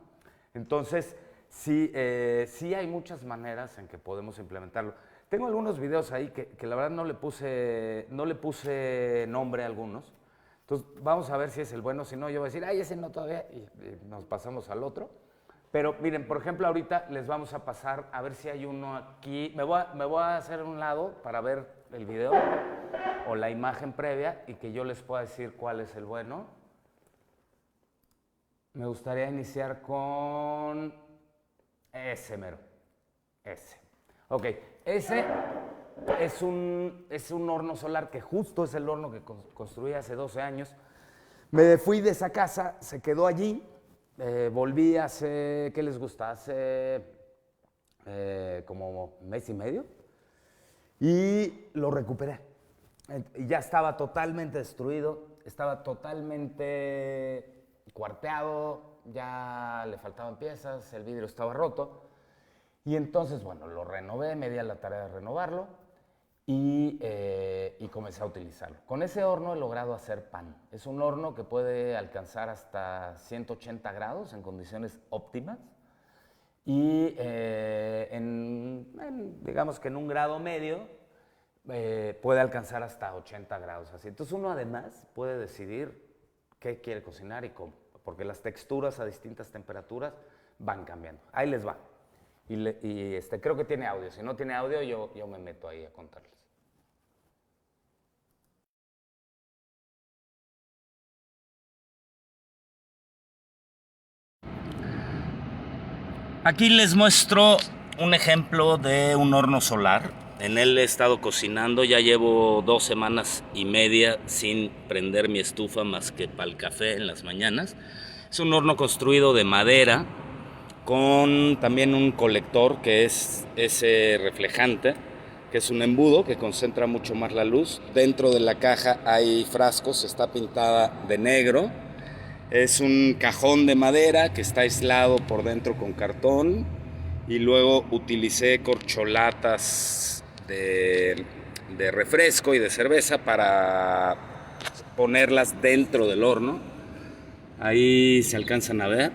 Entonces, sí hay muchas maneras en que podemos implementarlo. Tengo algunos videos ahí que la verdad no le puse nombre a algunos. Entonces, vamos a ver si es el bueno. Si no, yo voy a decir, ay, ese no todavía, y nos pasamos al otro. Pero miren, por ejemplo, ahorita les vamos a pasar a ver si hay uno aquí. Me voy a hacer a un lado para ver el video o la imagen previa y que yo les pueda decir cuál es el bueno. Me gustaría iniciar con ese mero. Ese. Ok, ese es un horno solar que justo es el horno que construí hace 12 años. Me fui de esa casa, se quedó allí. Volví hace, ¿qué les gusta? Hace como 1 mes y medio y lo recuperé. Ya estaba totalmente destruido, estaba totalmente cuarteado, ya le faltaban piezas, el vidrio estaba roto. Y entonces, bueno, lo renové, me di a la tarea de renovarlo y comencé a utilizarlo. Con ese horno he logrado hacer pan. Es un horno que puede alcanzar hasta 180 grados en condiciones óptimas y digamos que en un grado medio puede alcanzar hasta 80 grados. Así. Entonces uno además puede decidir qué quiere cocinar y cómo, porque las texturas a distintas temperaturas van cambiando. Ahí les va. Creo que tiene audio. Si no tiene audio, yo me meto ahí a contarles. Aquí les muestro un ejemplo de un horno solar. En él he estado cocinando, ya llevo 2 semanas y media sin prender mi estufa más que para el café en las mañanas. Es un horno construido de madera con también un colector que es ese reflejante, que es un embudo que concentra mucho más la luz. Dentro de la caja hay frascos, está pintada de negro. Es un cajón de madera que está aislado por dentro con cartón, y luego utilicé corcholatas de refresco y de cerveza para ponerlas dentro del horno. Ahí se alcanzan a ver.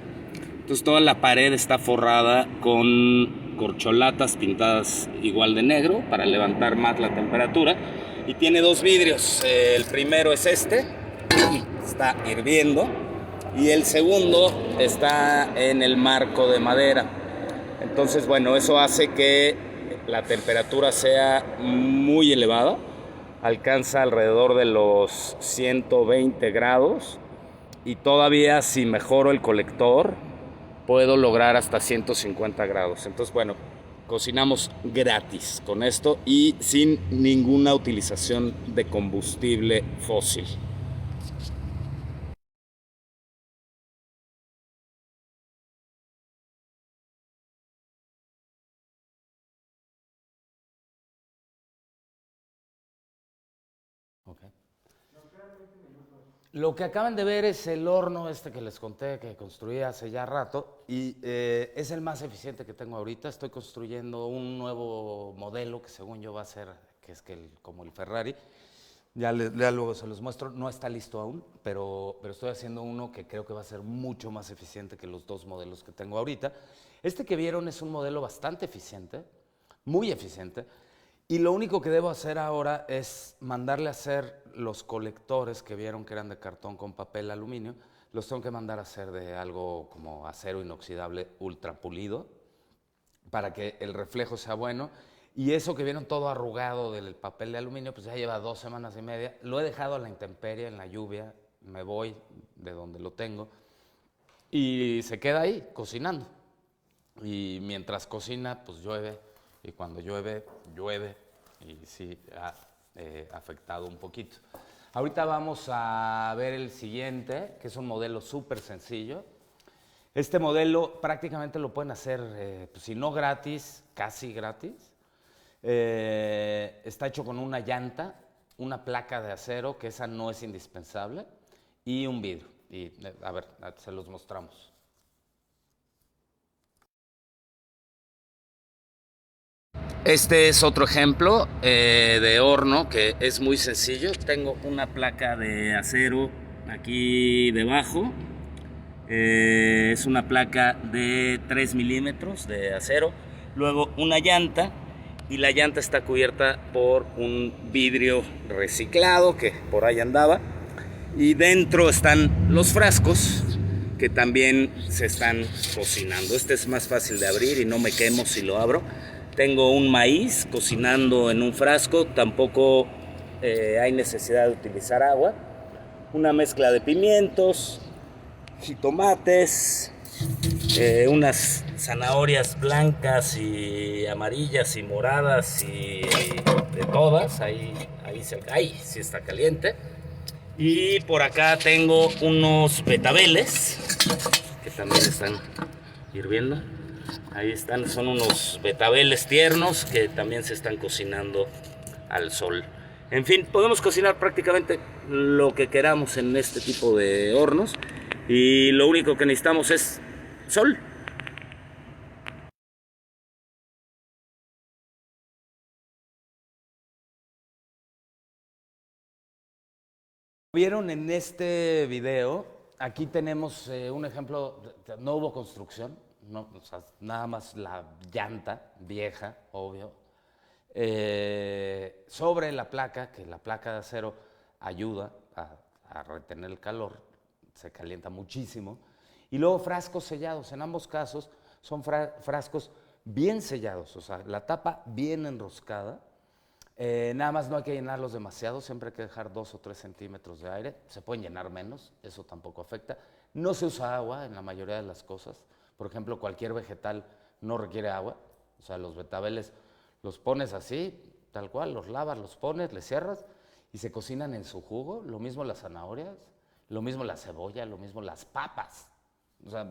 Entonces toda la pared está forrada con corcholatas pintadas igual de negro para levantar más la temperatura, y tiene 2 vidrios. El primero es este, está hirviendo, y el segundo está en el marco de madera. Entonces, bueno, eso hace que la temperatura sea muy elevada, alcanza alrededor de los 120 grados, y todavía si mejoro el colector puedo lograr hasta 150 grados. Entonces, bueno, cocinamos gratis con esto y sin ninguna utilización de combustible fósil. Okay. Lo que acaban de ver es el horno este que les conté que construí hace ya rato, y es el más eficiente que tengo ahorita. Estoy construyendo un nuevo modelo que según yo va a ser, que es como el Ferrari. Ya luego se los muestro, no está listo aún, pero estoy haciendo uno que creo que va a ser mucho más eficiente que los 2 modelos que tengo ahorita. Este que vieron es un modelo bastante eficiente, muy eficiente, y lo único que debo hacer ahora es mandarle a hacer los colectores que vieron que eran de cartón con papel aluminio. Los tengo que mandar a hacer de algo como acero inoxidable ultra pulido para que el reflejo sea bueno. Y eso que vieron todo arrugado del papel de aluminio, pues ya lleva 2 semanas y media. Lo he dejado a la intemperie, en la lluvia. Me voy de donde lo tengo y se queda ahí cocinando. Y mientras cocina, pues llueve, y cuando llueve, llueve, y sí ha afectado un poquito. Ahorita vamos a ver el siguiente, que es un modelo súper sencillo. Este modelo prácticamente lo pueden hacer, pues, si no gratis, casi gratis. Está hecho con una llanta, una placa de acero, que esa no es indispensable, y un vidrio. Y a ver, se los mostramos. Este es otro ejemplo de horno que es muy sencillo. Tengo una placa de acero aquí debajo. Es una placa de 3 milímetros de acero. Luego una llanta, y la llanta está cubierta por un vidrio reciclado que por ahí andaba. Y dentro están los frascos que también se están cocinando. Este es más fácil de abrir y no me quemo si lo abro. Tengo un maíz cocinando en un frasco, tampoco hay necesidad de utilizar agua. Una mezcla de pimientos, jitomates, unas zanahorias blancas y amarillas y moradas y de todas. Ahí sí está caliente. Y por acá tengo unos betabeles que también están hirviendo. Ahí están, son unos betabeles tiernos que también se están cocinando al sol. En fin, podemos cocinar prácticamente lo que queramos en este tipo de hornos, y lo único que necesitamos es sol. Vieron en este video, aquí tenemos un ejemplo, no hubo construcción, no, o sea, nada más la llanta vieja, obvio, sobre la placa, que la placa de acero ayuda a retener el calor, se calienta muchísimo, y luego frascos sellados. En ambos casos son frascos bien sellados, o sea, la tapa bien enroscada. Nada más no hay que llenarlos demasiado, siempre hay que dejar 2 o 3 centímetros de aire. Se pueden llenar menos, eso tampoco afecta. No se usa agua en la mayoría de las cosas, Por ejemplo, cualquier vegetal no requiere agua. O sea, los betabeles los pones así, tal cual, los lavas, los pones, les cierras y se cocinan en su jugo. Lo mismo las zanahorias, lo mismo la cebolla, lo mismo las papas. O sea,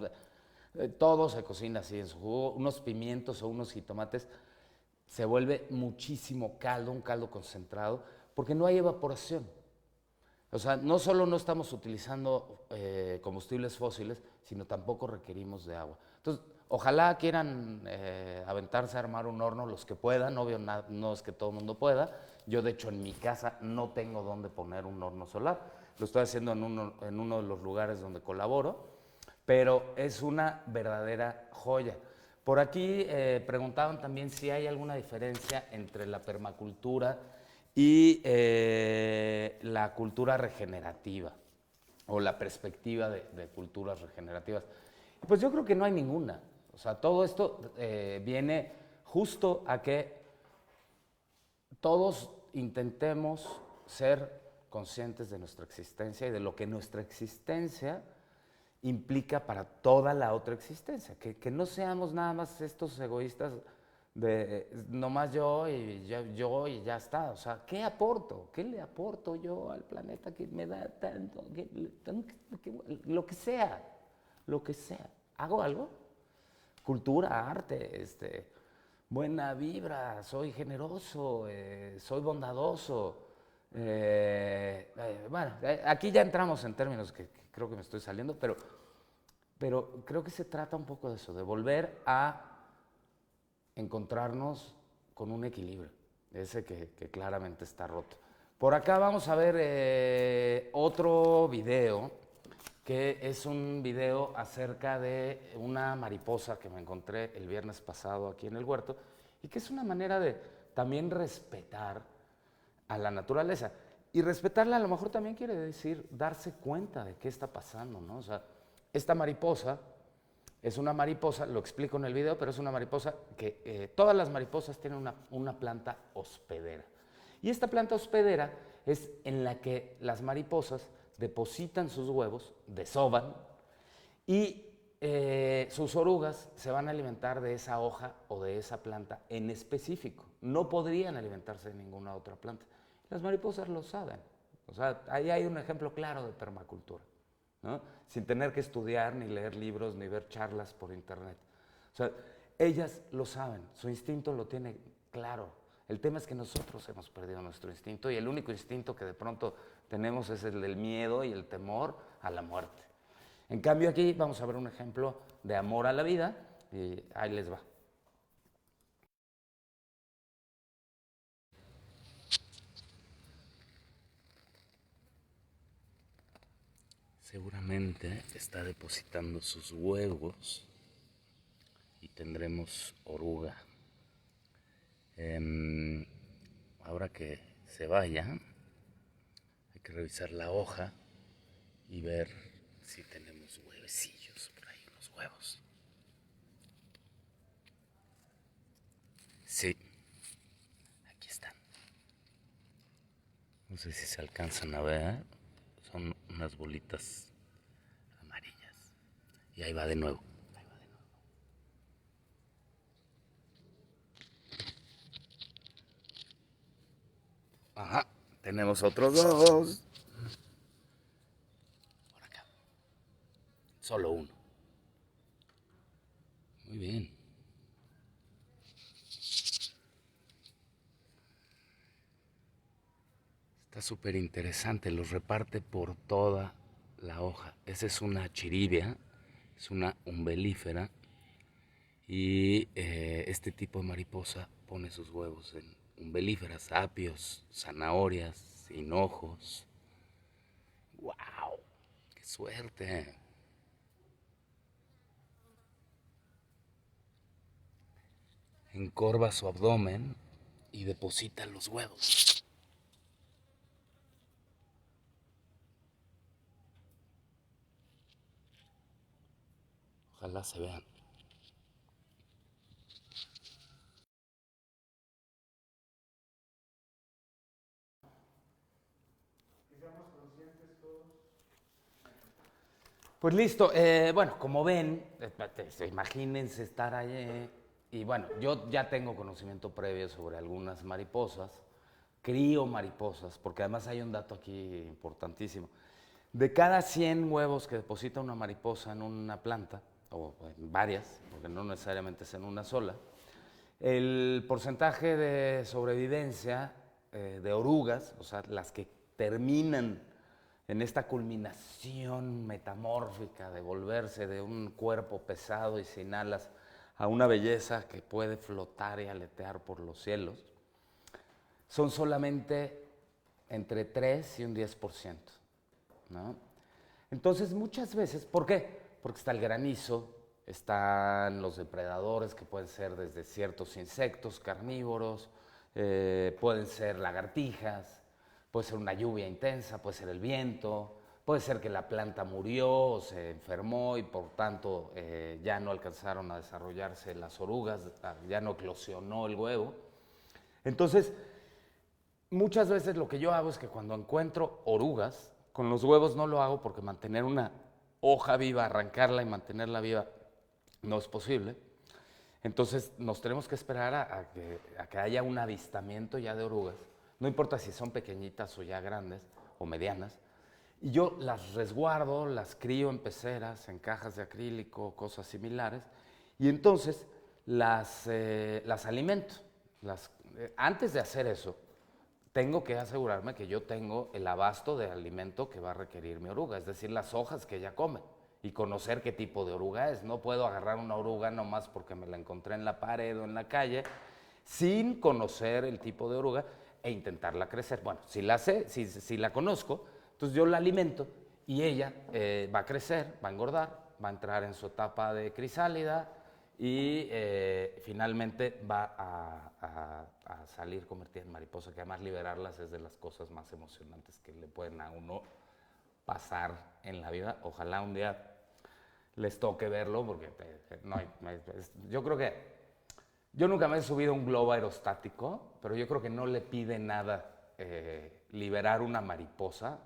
todo se cocina así en su jugo. Unos pimientos o unos jitomates se vuelve muchísimo caldo, un caldo concentrado, porque no hay evaporación. O sea, no solo no estamos utilizando combustibles fósiles, sino tampoco requerimos de agua. Entonces, ojalá quieran aventarse a armar un horno los que puedan, obvio, no es que todo el mundo pueda. Yo, de hecho, en mi casa no tengo dónde poner un horno solar. Lo estoy haciendo en uno de los lugares donde colaboro, pero es una verdadera joya. Por aquí preguntaban también si hay alguna diferencia entre la permacultura y la cultura regenerativa o la perspectiva de culturas regenerativas. Pues yo creo que no hay ninguna. O sea, todo esto viene justo a que todos intentemos ser conscientes de nuestra existencia y de lo que nuestra existencia implica para toda la otra existencia, que no seamos nada más estos egoístas de nomás yo y ya está. O sea, ¿qué aporto? ¿Qué le aporto yo al planeta que me da tanto? Lo que sea, lo que sea. ¿Hago algo? Cultura, arte, buena vibra, soy generoso, soy bondadoso. Bueno, aquí ya entramos en términos que creo que me estoy saliendo, pero creo que se trata un poco de eso, de volver a encontrarnos con un equilibrio, ese que claramente está roto. Por acá vamos a ver otro video, que es un video acerca de una mariposa que me encontré el viernes pasado aquí en el huerto, y que es una manera de también respetar a la naturaleza. Y respetarla a lo mejor también quiere decir darse cuenta de qué está pasando, ¿no? O sea, esta mariposa es una mariposa, lo explico en el video, pero es una mariposa que todas las mariposas tienen una planta hospedera. Y esta planta hospedera es en la que las mariposas depositan sus huevos, desovan, y sus orugas se van a alimentar de esa hoja o de esa planta en específico. No podrían alimentarse de ninguna otra planta. Las mariposas lo saben. O sea, ahí hay un ejemplo claro de permacultura, ¿no? Sin tener que estudiar, ni leer libros, ni ver charlas por internet. O sea, ellas lo saben, su instinto lo tiene claro. El tema es que nosotros hemos perdido nuestro instinto, y el único instinto que de pronto tenemos es el del miedo y el temor a la muerte. En cambio, aquí vamos a ver un ejemplo de amor a la vida, y ahí les va. Seguramente está depositando sus huevos y tendremos oruga. Ahora que se vaya, hay que revisar la hoja y ver si tenemos huevecillos por ahí, unos huevos. Sí, aquí están. No sé si se alcanzan a ver, son unas bolitas amarillas. Y ahí va de nuevo. Ajá, tenemos otros dos. Por acá. Solo uno. Muy bien. Está súper interesante, los reparte por toda la hoja. Esa es una chiribia, es una umbelífera, y este tipo de mariposa pone sus huevos en umbelíferas, apios, zanahorias, hinojos. ¡Wow! ¡Qué suerte! Encorva su abdomen y deposita los huevos. Ojalá se vean. Pues listo, bueno, como ven, imagínense estar ahí, y bueno, yo ya tengo conocimiento previo sobre algunas mariposas, crío mariposas, porque además hay un dato aquí importantísimo. De cada 100 huevos que deposita una mariposa en una planta, o en varias, porque no necesariamente es en una sola, el porcentaje de sobrevivencia de orugas, o sea, las que terminan en esta culminación metamórfica de volverse de un cuerpo pesado y sin alas a una belleza que puede flotar y aletear por los cielos, son solamente entre 3 y un 10%, ¿no? Entonces, muchas veces, ¿por qué? Porque está el granizo, están los depredadores que pueden ser desde ciertos insectos carnívoros, pueden ser lagartijas, puede ser una lluvia intensa, puede ser el viento, puede ser que la planta murió o se enfermó y por tanto ya no alcanzaron a desarrollarse las orugas, ya no eclosionó el huevo. Entonces, muchas veces lo que yo hago es que cuando encuentro orugas, con los huevos no lo hago porque mantener una hoja viva, arrancarla y mantenerla viva no es posible. Entonces nos tenemos que esperar a que haya un avistamiento ya de orugas. No importa si son pequeñitas o ya grandes o medianas. Y yo las resguardo, las crío en peceras, en cajas de acrílico, cosas similares. Y entonces las alimento. Antes de hacer eso, tengo que asegurarme que yo tengo el abasto de alimento que va a requerir mi oruga, es decir, las hojas que ella come, y conocer qué tipo de oruga es. No puedo agarrar una oruga nomás porque me la encontré en la pared o en la calle, sin conocer el tipo de oruga e intentarla crecer. Bueno, si la sé, si la conozco, entonces yo la alimento y ella va a crecer, va a engordar, va a entrar en su etapa de crisálida y finalmente va a salir convertida en mariposa, que además liberarlas es de las cosas más emocionantes que le pueden a uno pasar en la vida. Ojalá un día les toque verlo, porque yo creo que yo nunca me he subido a un globo aerostático, pero yo creo que no le pide nada liberar una mariposa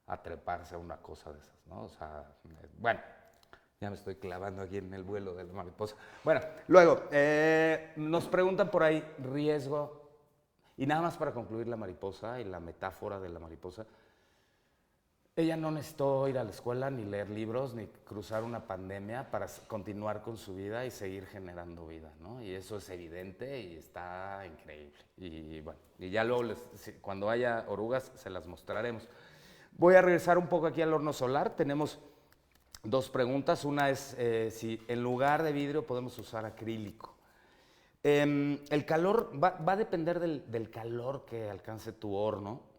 a treparse a una cosa de esas, ¿no? O sea, bueno, ya me estoy clavando aquí en el vuelo de la mariposa. Bueno, luego, nos preguntan por ahí riesgo, y nada más para concluir la mariposa y la metáfora de la mariposa. Ella no necesitó ir a la escuela, ni leer libros, ni cruzar una pandemia para continuar con su vida y seguir generando vida, ¿no? Y eso es evidente y está increíble. Y bueno, y ya luego, cuando haya orugas, se las mostraremos. Voy a regresar un poco aquí al horno solar. Tenemos dos preguntas. Una es si en lugar de vidrio podemos usar acrílico. El calor va a depender del calor que alcance tu horno.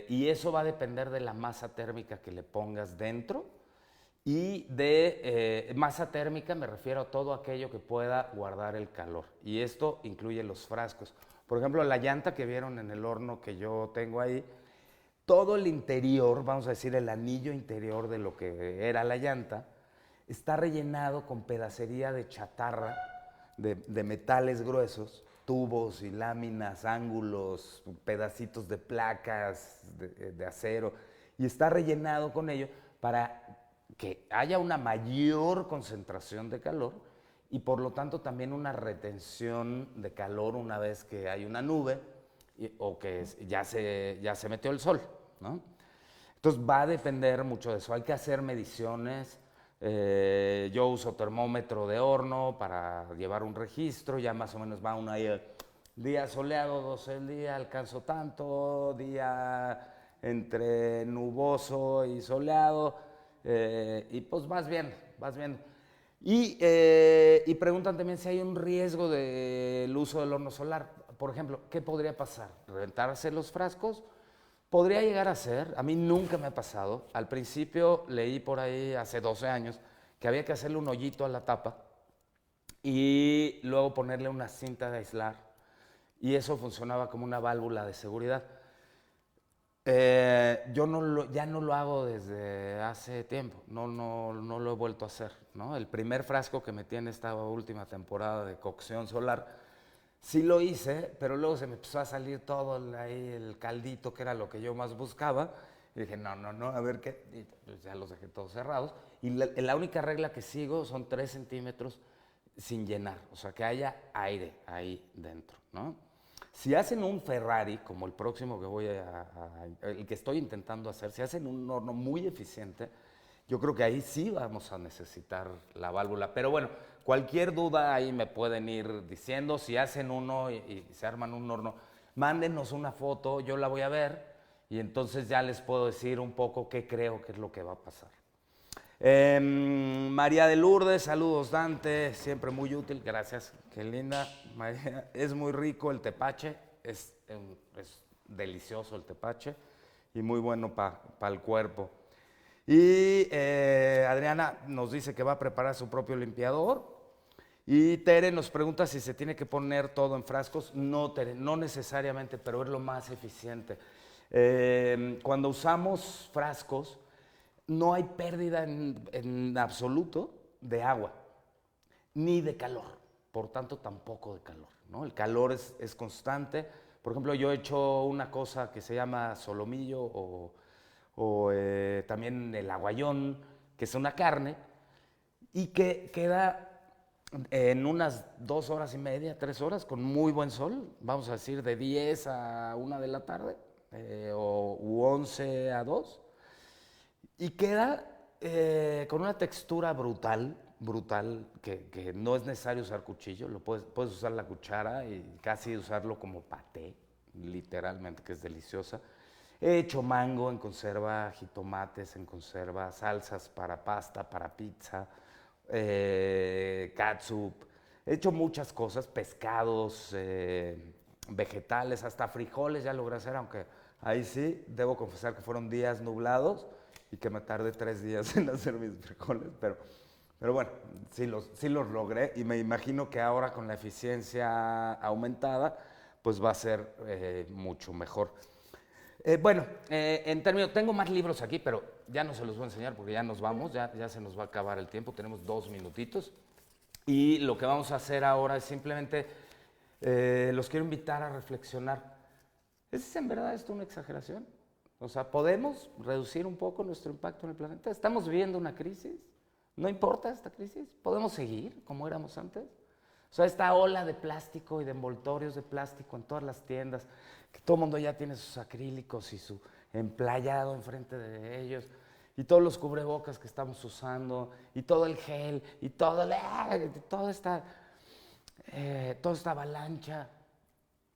Y eso va a depender de la masa térmica que le pongas dentro y de masa térmica me refiero a todo aquello que pueda guardar el calor, y esto incluye los frascos. Por ejemplo, la llanta que vieron en el horno que yo tengo ahí, todo el interior, vamos a decir el anillo interior de lo que era la llanta, está rellenado con pedacería de chatarra, de metales gruesos, tubos y láminas, ángulos, pedacitos de placas de acero, y está rellenado con ello para que haya una mayor concentración de calor y por lo tanto también una retención de calor una vez que hay una nube o que ya se metió el sol, ¿no? Entonces va a depender mucho de eso. Hay que hacer mediciones. Yo uso termómetro de horno para llevar un registro, ya más o menos va uno ahí, día soleado, 12 el día, alcanzo tanto, día entre nuboso y soleado, y pues vas bien. Y preguntan también si hay un riesgo del uso del horno solar. Por ejemplo, ¿qué podría pasar? ¿Reventarse los frascos? Podría llegar a ser, a mí nunca me ha pasado. Al principio leí por ahí hace 12 años que había que hacerle un hoyito a la tapa y luego ponerle una cinta de aislar, y eso funcionaba como una válvula de seguridad. Yo ya no lo hago desde hace tiempo, no lo he vuelto a hacer, ¿no? El primer frasco que metí en esta última temporada de cocción solar, sí lo hice, pero luego se me empezó a salir todo ahí el caldito, que era lo que yo más buscaba, Y dije, no, a ver qué. Y pues ya los dejé todos cerrados. Y la única regla que sigo son 3 centímetros sin llenar, o sea, que haya aire ahí dentro, ¿no? Si hacen un Ferrari, como el próximo que el que estoy intentando hacer, si hacen un horno muy eficiente, yo creo que ahí sí vamos a necesitar la válvula. Pero bueno, cualquier duda ahí me pueden ir diciendo. Si hacen uno y se arman un horno, mándenos una foto, yo la voy a ver y entonces ya les puedo decir un poco qué creo que es lo que va a pasar. María de Lourdes, saludos Dante, siempre muy útil, gracias, qué linda. María, es muy rico el tepache, es delicioso el tepache y muy bueno para el cuerpo. Y Adriana nos dice que va a preparar su propio limpiador. Y Tere nos pregunta si se tiene que poner todo en frascos. No, Tere, no necesariamente, pero es lo más eficiente. Cuando usamos frascos, no hay pérdida en absoluto de agua, ni de calor, por tanto tampoco de calor, ¿no? El calor es constante. Por ejemplo, yo he hecho una cosa que se llama solomillo o también el aguayón, que es una carne, y que queda en unas 2 horas y media, 3 horas, con muy buen sol, vamos a decir de 10 a 1 de la tarde, u 11 a 2, y queda con una textura brutal, que no es necesario usar cuchillo, puedes usar la cuchara y casi usarlo como paté, literalmente, que es deliciosa. He hecho mango en conserva, jitomates en conserva, salsas para pasta, para pizza, catsup. He hecho muchas cosas, pescados, vegetales, hasta frijoles ya logré hacer, aunque ahí sí, debo confesar que fueron días nublados y que me tardé 3 días en hacer mis frijoles, pero bueno, sí los logré y me imagino que ahora con la eficiencia aumentada, pues va a ser mucho mejor. En términos, tengo más libros aquí, pero ya no se los voy a enseñar porque ya nos vamos, ya se nos va a acabar el tiempo, tenemos 2 minutitos. Y lo que vamos a hacer ahora es simplemente, los quiero invitar a reflexionar. ¿Es en verdad esto una exageración? O sea, ¿podemos reducir un poco nuestro impacto en el planeta? ¿Estamos viviendo una crisis? ¿No importa esta crisis? ¿Podemos seguir como éramos antes? O sea, esta ola de plástico y de envoltorios de plástico en todas las tiendas, que todo el mundo ya tiene sus acrílicos y su emplayado enfrente de ellos, y todos los cubrebocas que estamos usando, y todo el gel, y toda esta avalancha,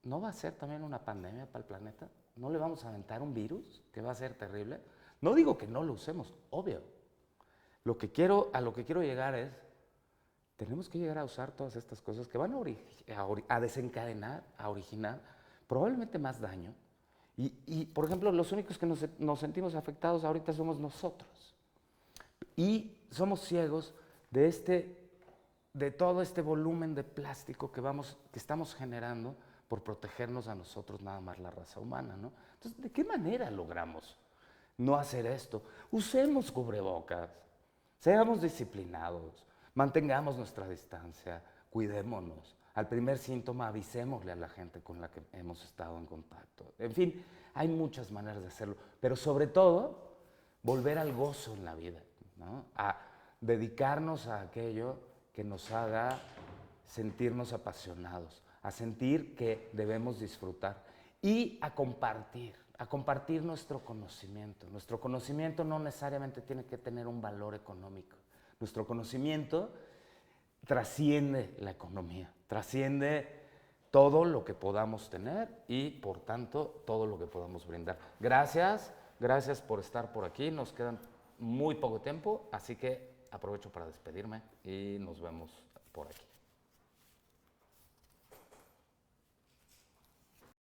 ¿no va a ser también una pandemia para el planeta? ¿No le vamos a aventar un virus que va a ser terrible? No digo que no lo usemos, obvio. A lo que quiero llegar es, tenemos que llegar a usar todas estas cosas que van a desencadenar, a originar probablemente más daño. Y, por ejemplo, los únicos que nos sentimos afectados ahorita somos nosotros. Y somos ciegos de todo este volumen de plástico que estamos generando por protegernos a nosotros, nada más la raza humana, ¿no? Entonces, ¿de qué manera logramos no hacer esto? Usemos cubrebocas, seamos disciplinados, mantengamos nuestra distancia, cuidémonos. Al primer síntoma avisémosle a la gente con la que hemos estado en contacto. En fin, hay muchas maneras de hacerlo, pero sobre todo, volver al gozo en la vida, ¿no? A dedicarnos a aquello que nos haga sentirnos apasionados, a sentir que debemos disfrutar y a compartir nuestro conocimiento. Nuestro conocimiento no necesariamente tiene que tener un valor económico. Nuestro conocimiento trasciende la economía, trasciende todo lo que podamos tener y, por tanto, todo lo que podamos brindar. Gracias por estar por aquí. Nos quedan muy poco tiempo, así que aprovecho para despedirme y nos vemos por aquí.